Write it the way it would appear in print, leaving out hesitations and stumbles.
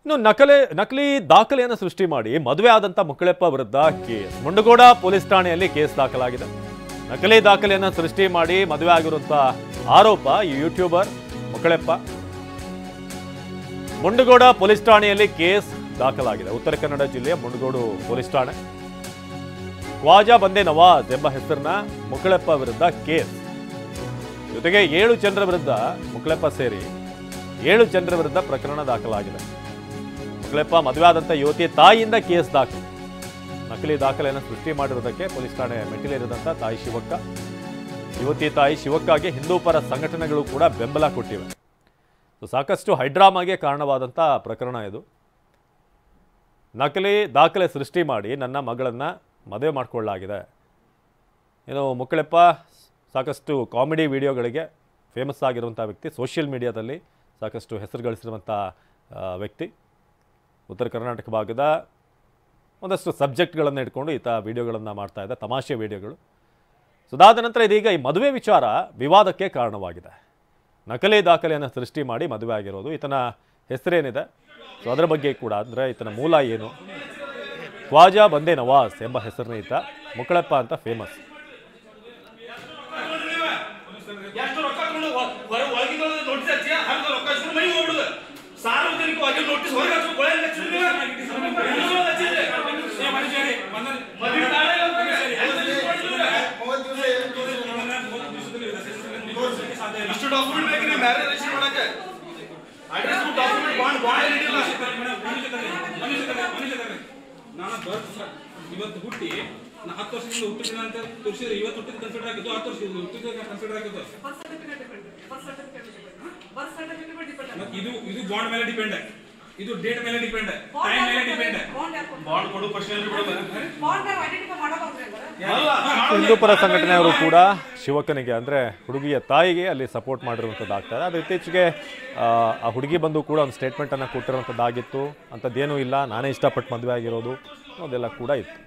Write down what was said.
ಇನ್ನು ನಕಲಿ ದಾಖಲೆಯನ್ನು ಸೃಷ್ಟಿ ಮಾಡಿ ಮದುವೆ ಆದಂತ ಮುಕ್ಕಳೆಪ್ಪ ವಿರುದ್ಧ ಕೇಸ್. ಮುಂಡಗೋಡ ಪೊಲೀಸ್ ಠಾಣೆಯಲ್ಲಿ ಕೇಸ್ ದಾಖಲಾಗಿದೆ. ನಕಲಿ ದಾಖಲೆಯನ್ನು ಸೃಷ್ಟಿ ಮಾಡಿ ಮದುವೆ ಆಗಿರುವಂತ ಆರೋಪ ಈ ಯೂಟ್ಯೂಬರ್ ಮುಕ್ಕಳೆಪ್ಪ. ಮುಂಡಗೋಡ ಪೊಲೀಸ್ ಠಾಣೆಯಲ್ಲಿ ಕೇಸ್ ದಾಖಲಾಗಿದೆ. ಉತ್ತರ ಕನ್ನಡ ಜಿಲ್ಲೆಯ ಮುಂಡಗೋಡು ಪೊಲೀಸ್ ಠಾಣೆ. ಖ್ವಾಜಾ ಬಂದೆ ನವಾಜ್ ಎಂಬ ಹೆಸರಿನ ಮುಕ್ಕಳೆಪ್ಪ ವಿರುದ್ಧ ಕೇಸ್. ಜೊತೆಗೆ 7 ಜನರ ವಿರುದ್ಧ ಮುಕ್ಕಳೆಪ್ಪ ಸೇರಿ 7 ಜನರ ವಿರುದ್ಧ ಪ್ರಕರಣ ದಾಖಲಾಗಿದೆ. ಮುಕ್ಕಳೆಪ್ಪ ಮದುವೆ ಆದಂಥ ಯುವತಿಯ ತಾಯಿಯಿಂದ ಕೇಸ್ ದಾಖಲೆ. ನಕಲಿ ದಾಖಲೆಯನ್ನು ಸೃಷ್ಟಿ ಮಾಡಿರುವುದಕ್ಕೆ ಪೊಲೀಸ್ ಠಾಣೆ ಮೆಟ್ಟಿಲೇರಿದಂಥ ತಾಯಿ ಶಿವಕ್ಕ, ಯುವತಿ ತಾಯಿ ಶಿವಕ್ಕಾಗಿ ಹಿಂದೂ ಪರ ಸಂಘಟನೆಗಳು ಕೂಡ ಬೆಂಬಲ ಕೊಟ್ಟಿವೆ. ಸಾಕಷ್ಟು ಹೈಡ್ರಾಮಾಗೆ ಕಾರಣವಾದಂಥ ಪ್ರಕರಣ ಇದು. ನಕಲಿ ದಾಖಲೆ ಸೃಷ್ಟಿ ಮಾಡಿ ನನ್ನ ಮಗಳನ್ನು ಮದುವೆ ಮಾಡಿಕೊಳ್ಳಲಾಗಿದೆ. ಏನು ಮುಕ್ಕಳೆಪ್ಪ ಸಾಕಷ್ಟು ಕಾಮಿಡಿ ವಿಡಿಯೋಗಳಿಗೆ ಫೇಮಸ್ ಆಗಿರುವಂಥ ವ್ಯಕ್ತಿ, ಸೋಷಿಯಲ್ ಮೀಡಿಯಾದಲ್ಲಿ ಸಾಕಷ್ಟು ಹೆಸರು ಗಳಿಸಿರುವಂಥ ವ್ಯಕ್ತಿ. ಉತ್ತರ ಕರ್ನಾಟಕ ಭಾಗದ ಒಂದಷ್ಟು ಸಬ್ಜೆಕ್ಟ್ಗಳನ್ನು ಇಟ್ಕೊಂಡು ಈತ ವಿಡಿಯೋಗಳನ್ನು ಮಾಡ್ತಾ ಇದ್ದ, ತಮಾಷೆ ವಿಡಿಯೋಗಳು. ಅದಾದ ನಂತರ ಇದೀಗ ಈ ಮದುವೆ ವಿಚಾರ ವಿವಾದಕ್ಕೆ ಕಾರಣವಾಗಿದೆ. ನಕಲಿ ದಾಖಲೆಯನ್ನು ಸೃಷ್ಟಿ ಮಾಡಿ ಮದುವೆ ಆಗಿರೋದು. ಈತನ ಹೆಸರೇನಿದೆ, ಸೊ ಅದರ ಬಗ್ಗೆ ಕೂಡ, ಅಂದರೆ ಈತನ ಮೂಲ ಏನು, ಖ್ವಾಜಾ ಬಂದೆ ನವಾಜ್ ಎಂಬ ಹೆಸರಿನ ಈತ ಮುಕ್ಕಳೆಪ್ಪ ಅಂತ ಫೇಮಸ್. ಸಾರ್ವಜನಿಕವಾಗಿ ನೋಟಿಸ್ ಇಷ್ಟು ಡಾಕ್ಯುಮೆಂಟ್ ಬೇಕ್ರಿ ಮ್ಯಾರೇಜ್ ರಿಜಿಸ್ಟರ್ ಮಾಡಕ್ಕೆ. ಅಡ್ರೆಸ್ ಡಾಕ್ಯುಮೆಂಟ್ ಬಾಂಡ್ ಇಲ್ಲ. ನಾನು ಇವತ್ತು ಹುಟ್ಟಿ 10 ವರ್ಷದಿಂದ ಹುಟ್ಟಿದ ಅಂತ ತೋರಿಸಿದ್ರೆ ಇವತ್ತು ಹುಟ್ಟಿದ ಕನ್ಸಿಡರ್ ಆಗಿದ್ದು, 10 ವರ್ಷ ಹುಟ್ಟಿದ ಕನ್ಸಿಡರ್ ಆಗಿದ್ದು. ಇದು ಬಾಂಡ್ ಮೇಲೆ ಡಿಪೆಂಡ್, ಇದು ಡೇಟ್ ಮೇಲೆ ಡಿಪೆಂಡ್, ಟೈಮ್ ಮೇಲೆ ಡಿಪೆಂಡ್. ಬಾಂಡ್ ಕೊಡು ಪರ್ಸನಲ್ ಹಿಂದೂ ಪರ ಸಂಘಟನೆಯವರು ಕೂಡ ಶಿವಕ್ಕನಿಗೆ, ಅಂದರೆ ಹುಡುಗಿಯ ತಾಯಿಗೆ ಅಲ್ಲಿ ಸಪೋರ್ಟ್ ಮಾಡಿರುವಂಥದ್ದಾಗ್ತದೆ. ಅದು ಇತ್ತೀಚೆಗೆ ಆ ಹುಡುಗಿ ಬಂದು ಕೂಡ ಒಂದು ಸ್ಟೇಟ್ಮೆಂಟನ್ನು ಕೊಟ್ಟಿರುವಂಥದ್ದಾಗಿತ್ತು. ಅಂಥದ್ದೇನೂ ಇಲ್ಲ, ನಾನೇ ಇಷ್ಟಪಟ್ಟು ಮದುವೆ ಆಗಿರೋದು ಅದೆಲ್ಲ ಕೂಡ ಇತ್ತು.